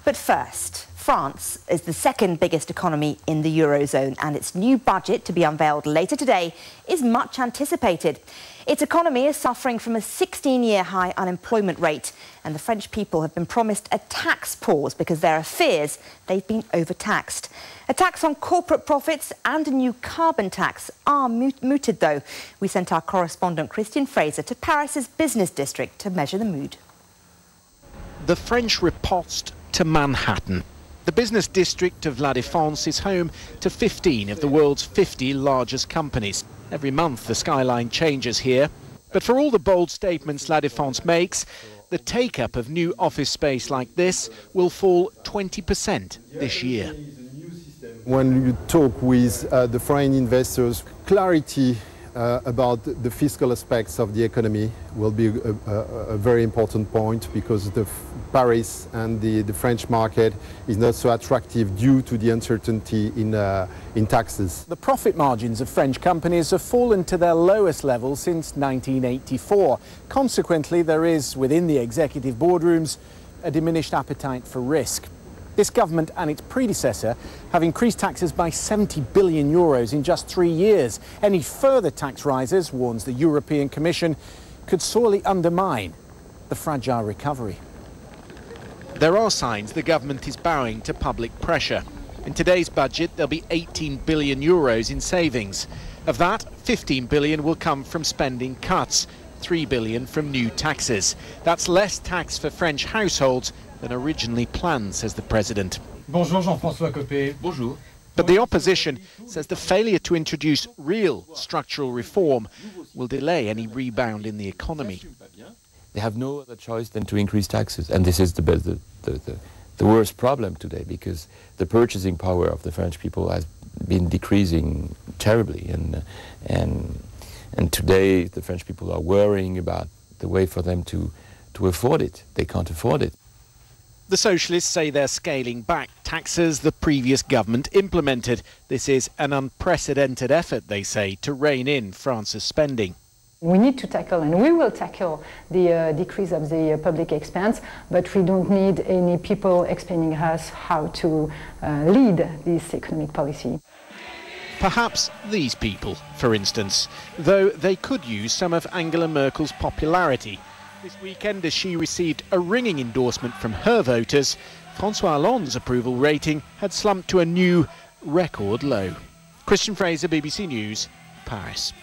But first, France is the second biggest economy in the Eurozone, and its new budget, to be unveiled later today, is much anticipated. Its economy is suffering from a 16-year high unemployment rate, and the French people have been promised a tax pause because there are fears they've been overtaxed. A tax on corporate profits and a new carbon tax are mooted, though. We sent our correspondent Christian Fraser to Paris's business district to measure the mood. The French riposte to Manhattan. The business district of La Défense is home to 15 of the world's 50 largest companies. Every month the skyline changes here. But for all the bold statements La Défense makes, the take-up of new office space like this will fall 20% this year. When you talk with the foreign investors, clarity about the fiscal aspects of the economy will be a very important point, because Paris and the French market is not so attractive due to the uncertainty in taxes. The profit margins of French companies have fallen to their lowest level since 1984. Consequently, there is, within the executive boardrooms, a diminished appetite for risk. This government and its predecessor have increased taxes by 70 billion euros in just 3 years. Any further tax rises, warns the European Commission, could sorely undermine the fragile recovery. There are signs the government is bowing to public pressure. In today's budget, there'll be 18 billion euros in savings. Of that, 15 billion will come from spending cuts, 3 billion from new taxes. That's less tax for French households than originally planned, says the president. Bonjour, Jean-François Copé. Bonjour. But the opposition says the failure to introduce real structural reform will delay any rebound in the economy. They have no other choice than to increase taxes, and this is the worst problem today, because the purchasing power of the French people has been decreasing terribly, and today the French people are worrying about the way for them to afford it. They can't afford it. The socialists say they're scaling back taxes the previous government implemented. This is an unprecedented effort, they say, to rein in France's spending. We need to tackle, and we will tackle, the decrease of the public expense, but we don't need any people explaining us how to lead this economic policy. Perhaps these people, for instance, though they could use some of Angela Merkel's popularity. This weekend, as she received a ringing endorsement from her voters, François Hollande's approval rating had slumped to a new record low. Christian Fraser, BBC News, Paris.